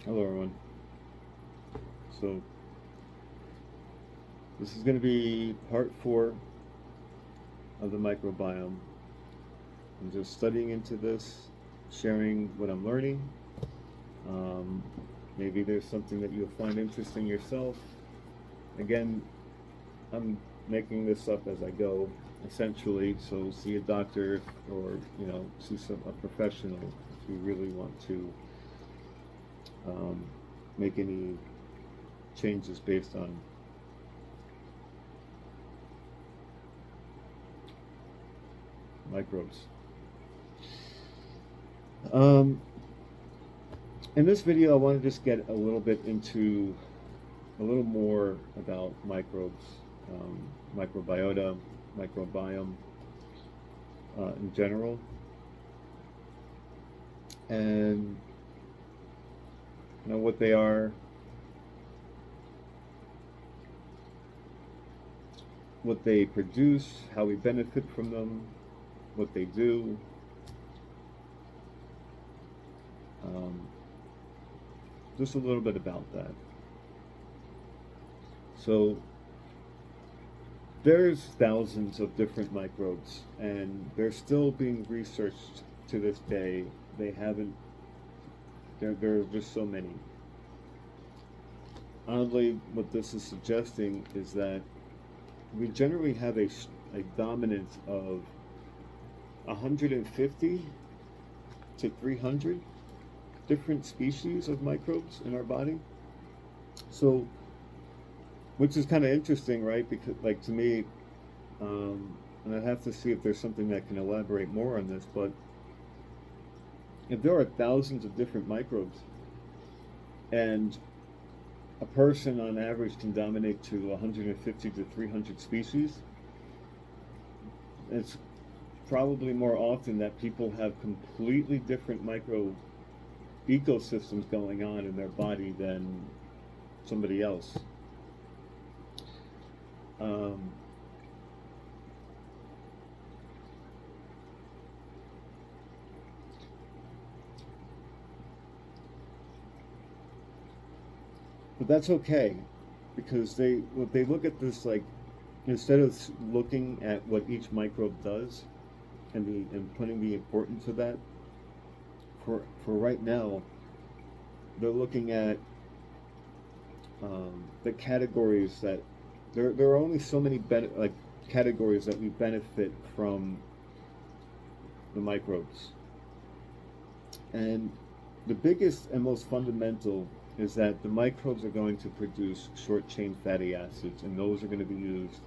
Hello, everyone. So, this is going to be part 4 of the microbiome. I'm just studying into this, sharing what I'm learning. Um, Maybe there's something that you'll find interesting yourself. Again, I'm making this up as I go, essentially. So, see a doctor or see a professional if you really want to um, make any changes based on microbes. Um, in this video, I want to just get a little bit into a little more about microbes, um, microbiota, microbiome in general, and what they are, what they produce, how we benefit from them, what they do. Um, just a little bit about that. So there's thousands of different microbes, and they're still being researched to this day. They haven't. There are just so many. Oddly, what this is suggesting is that we generally have a dominance of 150 to 300 different species of microbes in our body. So, which is kind of interesting, right? Because, like, to me, and I'd have to see if there's something that can elaborate more on this, but if there are thousands of different microbes and a person on average can dominate to 150 to 300 species, it's probably more often that people have completely different micro ecosystems going on in their body than somebody else. Um, but that's okay, because they look at this, like, instead of looking at what each microbe does and putting the importance of that, for right now, they're looking at the categories that there are only so many like categories that we benefit from the microbes, and the biggest and most fundamental is that the microbes are going to produce short chain fatty acids, and those are going to be used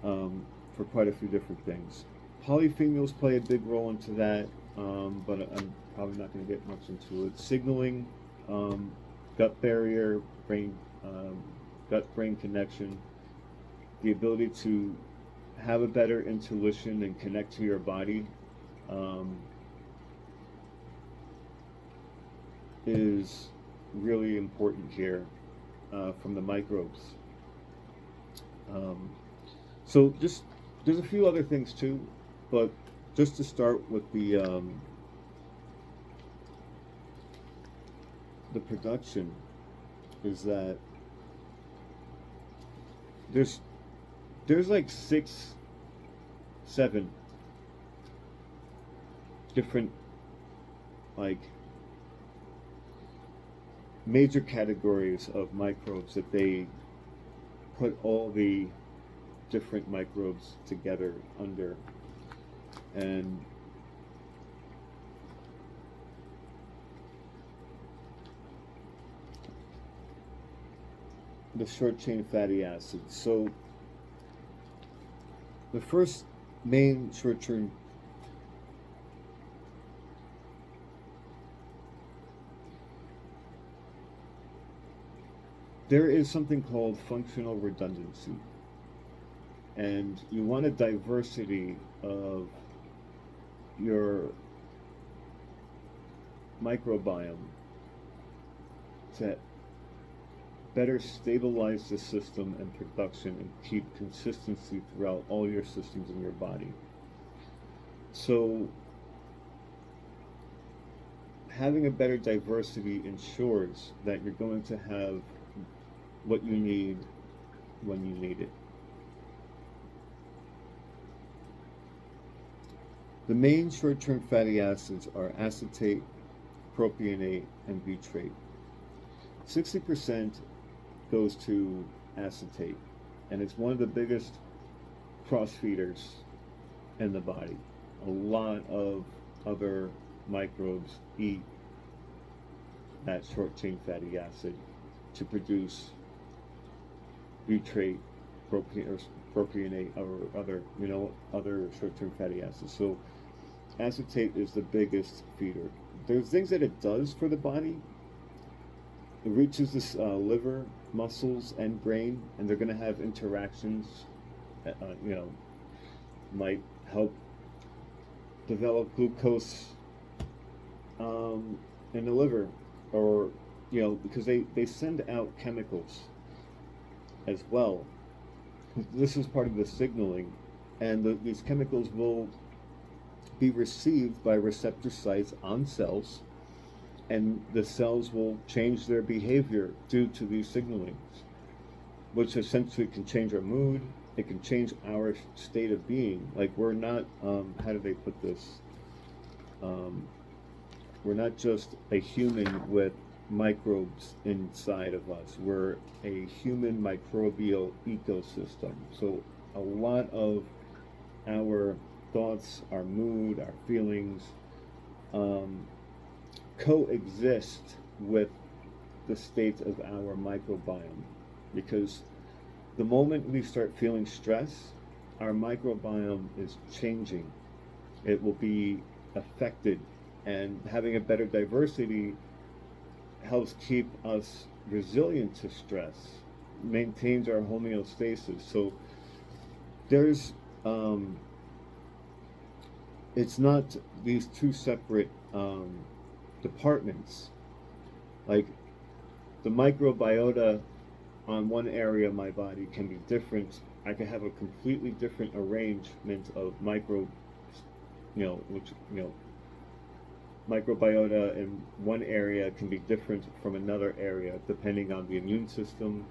for quite a few different things. Polyphenols play a big role into that, but I'm probably not going to get much into it. Signaling, um, gut barrier, brain, gut brain connection, the ability to have a better intuition and connect to your body um, is really important here from the microbes. Um, so just there's a few other things too, but just to start with the production is that there's there's like 6, 7 different, like, major categories of microbes that they put all the different microbes together under, and the short chain fatty acids. So the first main short chain, there is something called functional redundancy, and you want a diversity of your microbiome to better stabilize the system and production and keep consistency throughout all your systems in your body. So having a better diversity ensures that you're going to have what you need when you need it. The main short-term fatty acids are acetate, propionate, and butyrate. 60% goes to acetate, and it's one of the biggest cross-feeders in the body. A lot of other microbes eat that short-chain fatty acid to produce butyrate, propionate, or other short-term fatty acids. So acetate is the biggest feeder. There's things that it does for the body. It reaches this liver, muscles, and brain, and they're going to have interactions. Might help develop glucose in the liver, or because they send out chemicals as well. This is part of the signaling, and these chemicals will be received by receptor sites on cells, and the cells will change their behavior due to these signalings, which essentially can change our mood. It can change our state of being. Like, we're not, how do they put this? We're not just a human with microbes inside of us. We're a human microbial ecosystem. So a lot of our thoughts, our mood, our feelings coexist with the state of our microbiome, because the moment we start feeling stress, our microbiome is changing. It will be affected, and having a better diversity helps keep us resilient to stress, maintains our homeostasis. So there's it's not these two separate departments. Like, the microbiota on one area of my body can be different. I can have a completely different arrangement of microbes, microbiota in one area can be different from another area depending on the immune system,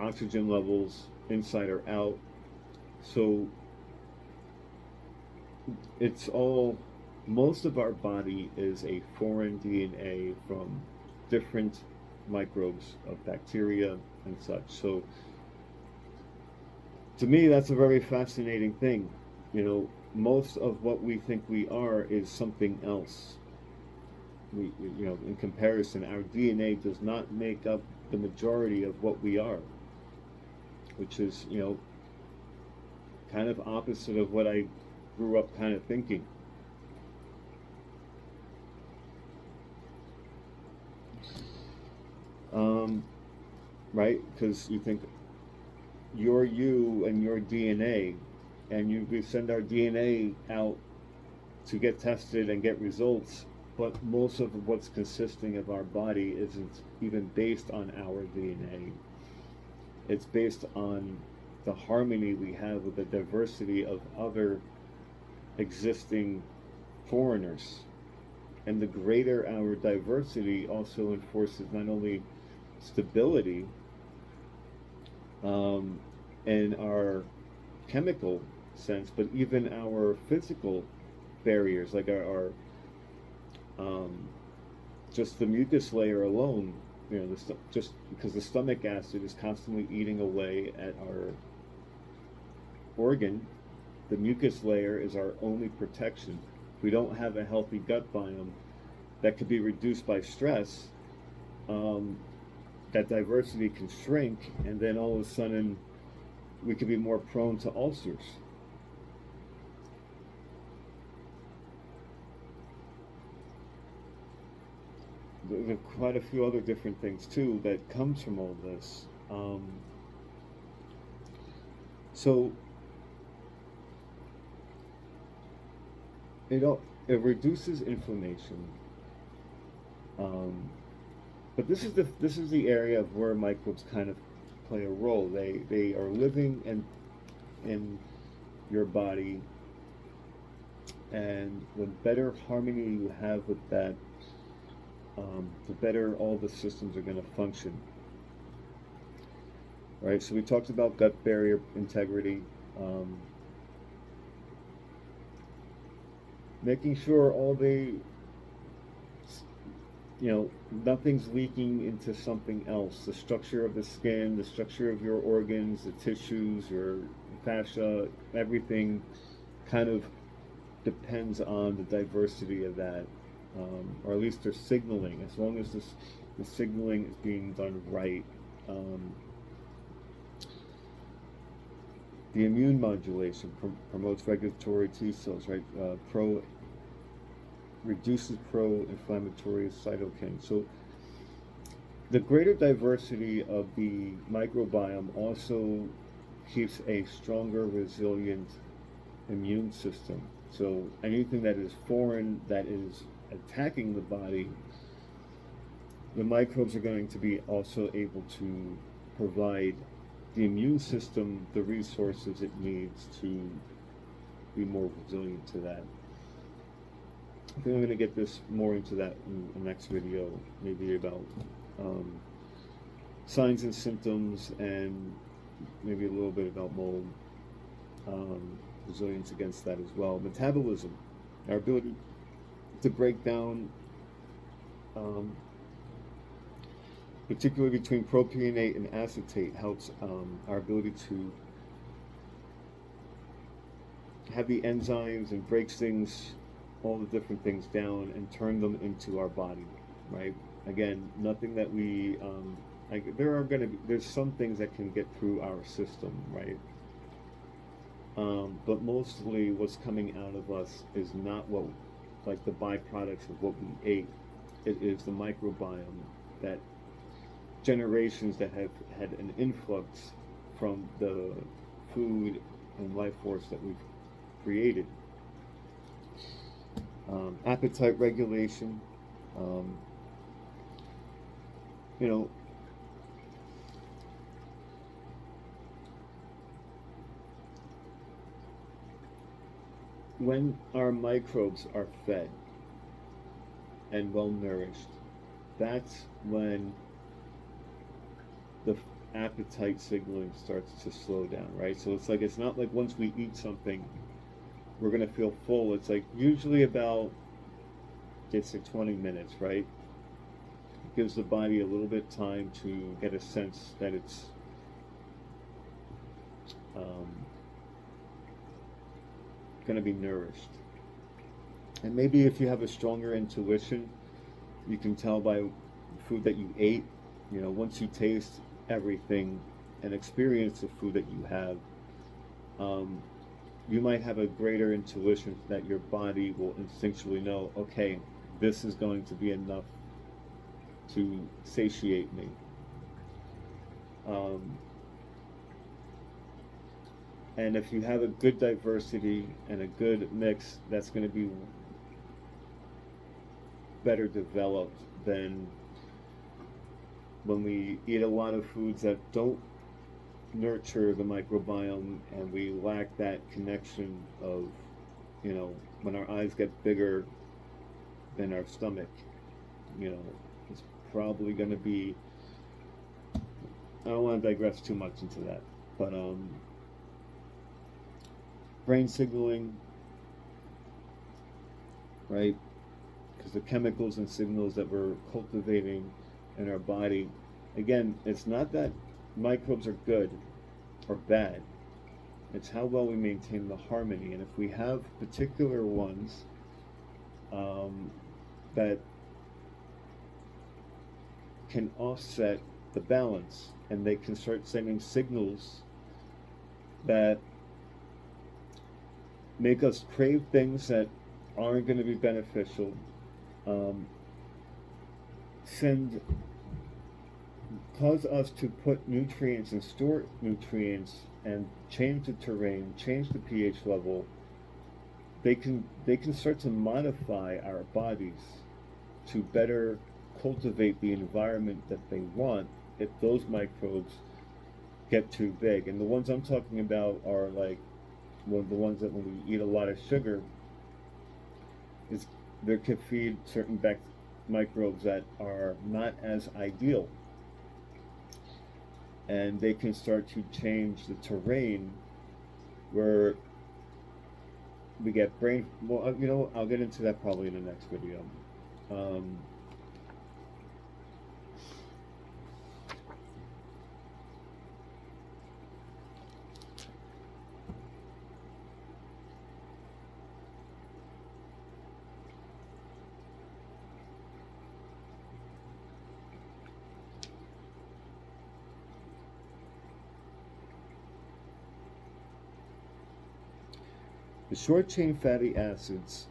oxygen levels, inside or out. So it's all, most of our body is a foreign DNA from different microbes of bacteria and such. So to me, that's a very fascinating thing. Most of what we think we are is something else. In comparison, our DNA does not make up the majority of what we are, which is, kind of opposite of what I grew up kind of thinking. Right? Because you think you're you and your DNA, and we send our DNA out to get tested and get results, but most of what's consisting of our body isn't even based on our DNA. It's based on the harmony we have with the diversity of other existing foreigners. And the greater our diversity also enforces not only stability in our chemical sense, but even our physical barriers, like our just the mucus layer alone. Just because the stomach acid is constantly eating away at our organ, the mucus layer is our only protection. If we don't have a healthy gut biome that could be reduced by stress, that diversity can shrink, and then all of a sudden we could be more prone to ulcers. There are quite a few other different things too that comes from all this. So it reduces inflammation. But this is the area of where microbes kind of play a role. They are living in your body, and the better harmony you have with that the better all the systems are going to function. Right, so we talked about gut barrier integrity, making sure all the, nothing's leaking into something else. The structure of the skin, the structure of your organs, the tissues, your fascia, everything kind of depends on the diversity of that, or at least their signaling. As long as the signaling is being done right. The immune modulation promotes regulatory T cells, right? Reduces pro-inflammatory cytokines. So the greater diversity of the microbiome also keeps a stronger, resilient immune system. So anything that is foreign, that is attacking the body, the microbes are going to be also able to provide the immune system the resources it needs to be more resilient to that. I think I'm going to get this more into that in the next video, maybe about signs and symptoms, and maybe a little bit about mold, resilience against that as well. Metabolism, our ability to break down, particularly between propionate and acetate, helps our ability to have the enzymes and breaks things, all the different things down and turn them into our body, right? Again, nothing that we, there's some things that can get through our system, right? But mostly what's coming out of us is not like the byproducts of what we ate. It is the microbiome, that generations that have had an influx from the food and life force that we've created. Appetite regulation, when our microbes are fed and well nourished, that's when the appetite signaling starts to slow down, right? So it's not like once we eat something, we're going to feel full. It's like usually about, it's like 20 minutes, right? It gives the body a little bit time to get a sense that it's going to be nourished. And maybe if you have a stronger intuition, you can tell by food that you ate, once you taste everything and experience the food that you have, you might have a greater intuition that your body will instinctually know, okay, this is going to be enough to satiate me. And if you have a good diversity and a good mix, that's going to be better developed than when we eat a lot of foods that don't nurture the microbiome, and we lack that connection of, when our eyes get bigger than our stomach, it's probably going to be, I don't want to digress too much into that, but brain signaling, right? Because the chemicals and signals that we're cultivating in our body, again, it's not that microbes are good or bad. It's how well we maintain the harmony. And if we have particular ones that can offset the balance, and they can start sending signals that make us crave things that aren't going to be beneficial, cause us to put nutrients and store nutrients and change the terrain, change the pH level. They can start to modify our bodies to better cultivate the environment that they want if those microbes get too big. And the ones I'm talking about are like the ones that when we eat a lot of sugar, they could feed certain microbes that are not as ideal, and they can start to change the terrain where we get brain. Well, I'll get into that probably in the next video. Um, the short chain fatty acids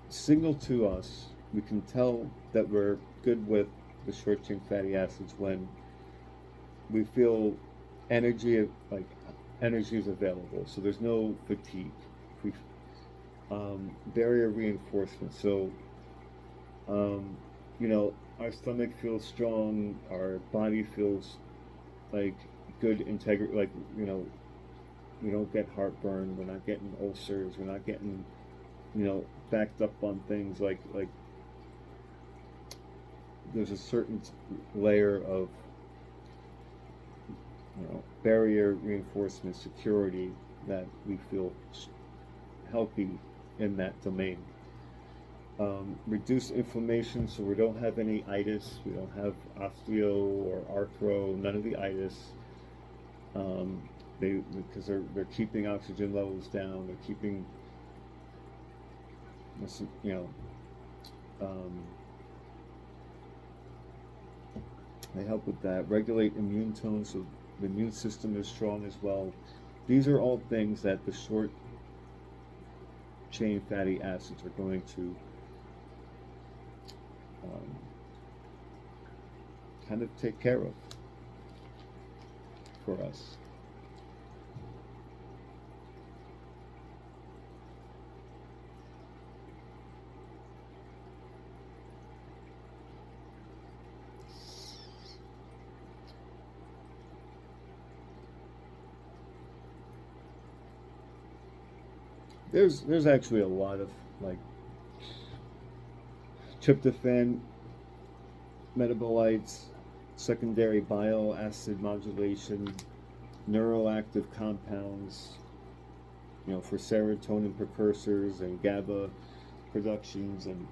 signal to us, we can tell that we're good with the short chain fatty acids when we feel energy, like energy is available. So there's no fatigue. We, barrier reinforcement. So, our stomach feels strong, our body feels like good integrity, like, we don't get heartburn, we're not getting ulcers, we're not getting, backed up on things like there's a certain layer of, barrier reinforcement security that we feel healthy in that domain. Reduce inflammation, so we don't have any itis, we don't have osteo or arthro, none of the itis. Because they're keeping oxygen levels down, they're keeping, they help with that. Regulate immune tone, so the immune system is strong as well. These are all things that the short chain fatty acids are going to kind of take care of for us. There's actually a lot of like tryptophan metabolites, secondary bile acid modulation, neuroactive compounds, for serotonin precursors and GABA productions and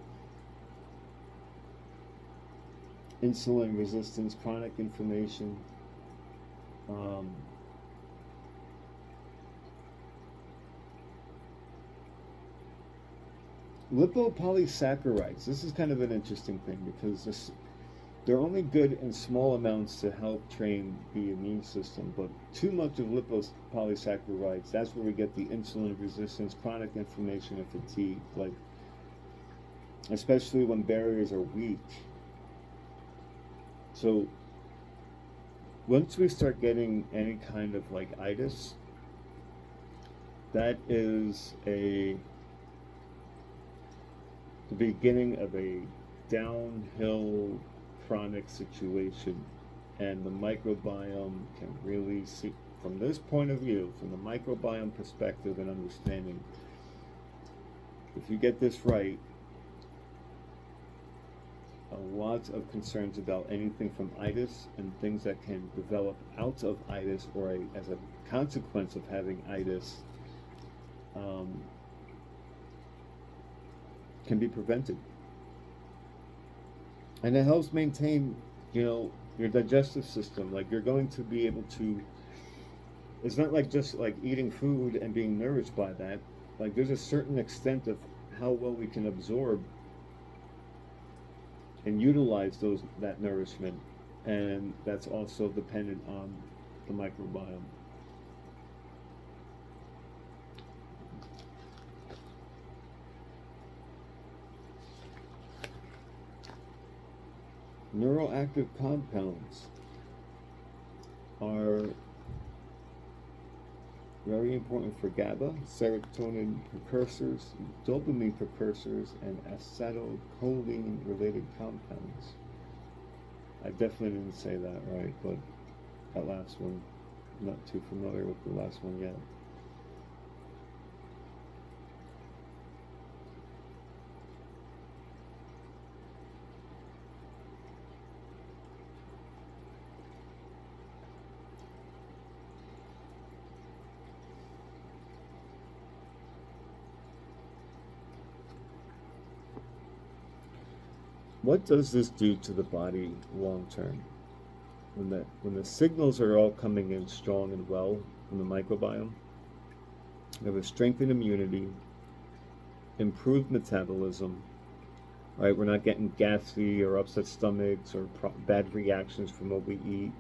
insulin resistance, chronic inflammation. Lipopolysaccharides. This is kind of an interesting thing because they're only good in small amounts to help train the immune system, but too much of lipopolysaccharides, that's where we get the insulin resistance, chronic inflammation, and fatigue, like especially when barriers are weak. So once we start getting any kind of like itis, that is the beginning of a downhill chronic situation, and the microbiome can really see from this point of view, from the microbiome perspective and understanding. If you get this right, lots of concerns about anything from itis and things that can develop out of itis or as a consequence of having itis can be prevented. And it helps maintain, your digestive system. Like you're going to be able to, it's not like just like eating food and being nourished by that. Like there's a certain extent of how well we can absorb and utilize that nourishment, and that's also dependent on the microbiome. Neuroactive compounds are very important for GABA, serotonin precursors, dopamine precursors, and acetylcholine related compounds. I definitely didn't say that right, but that last one, I'm not too familiar with the last one yet. what does this do to the body long term? When the signals are all coming in strong and well from the microbiome, we have a strengthened immunity, improved metabolism, right? We're not getting gassy or upset stomachs or bad reactions from what we eat.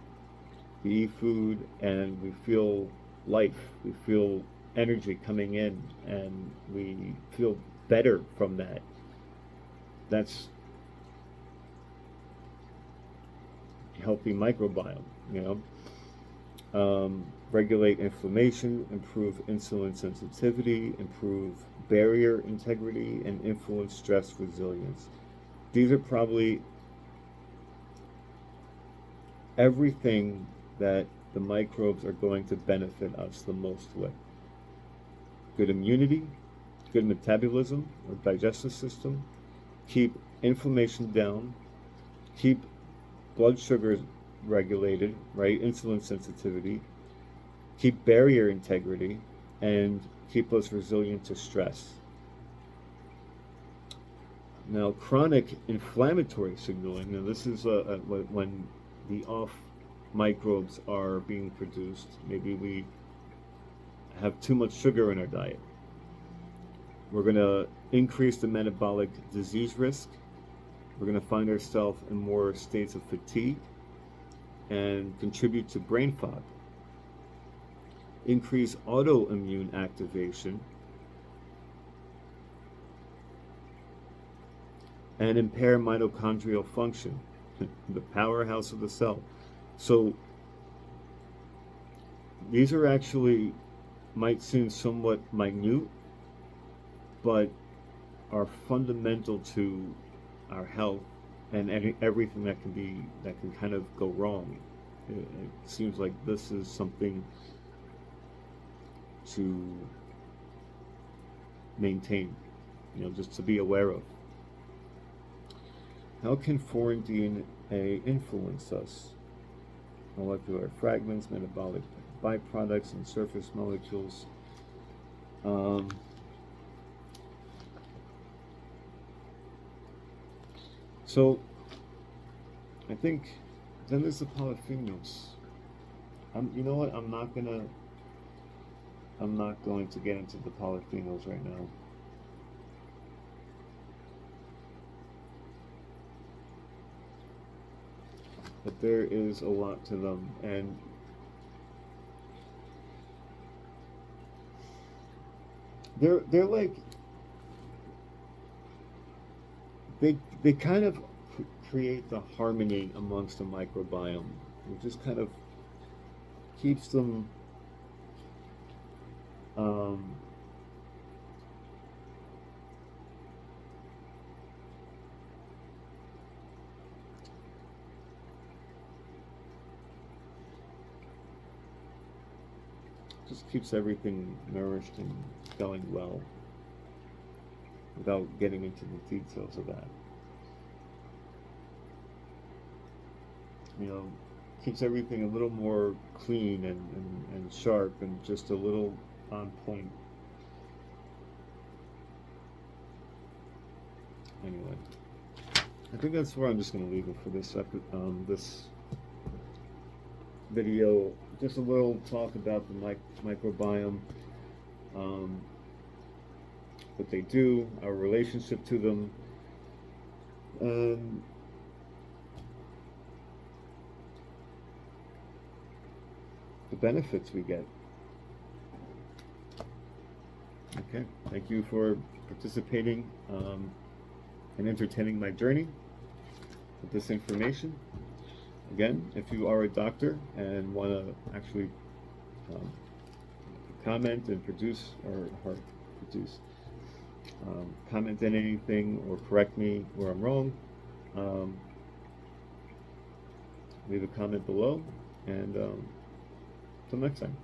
We eat food and we feel life. We feel energy coming in and we feel better from that. That's healthy microbiome, you know. Regulate inflammation, improve insulin sensitivity, improve barrier integrity, and influence stress resilience. These are probably everything that the microbes are going to benefit us the most with. Good immunity, good metabolism or digestive system, keep inflammation down, keep blood sugar regulated, right? Insulin sensitivity, keep barrier integrity, and keep us resilient to stress. Now, chronic inflammatory signaling, now this is when the off microbes are being produced. Maybe we have too much sugar in our diet. We're going to increase the metabolic disease risk. We're going to find ourselves in more states of fatigue and contribute to brain fog. Increase autoimmune activation and impair mitochondrial function, the powerhouse of the cell. So these are actually, might seem somewhat minute, but are fundamental to our health and everything that can kind of go wrong. It seems like this is something to maintain, you know, just to be aware of. How can foreign DNA influence us? Molecular fragments, metabolic byproducts, and surface molecules. So I think then there's the polyphenols. You know what? I'm not going to get into the polyphenols right now. But there is a lot to them, and they're like they kind of create the harmony amongst the microbiome. It just kind of keeps them just keeps everything nourished and going well without getting into the details of that. You know, keeps everything a little more clean and sharp and just a little on point. Anyway, I think that's where I'm just going to leave it for this this video. Just a little talk about the microbiome, what they do, our relationship to them, and the benefits we get. Okay, thank you for participating and entertaining my journey with this information. Again, if you are a doctor and want to actually comment and comment on anything or correct me where I'm wrong, leave a comment below, and till next time.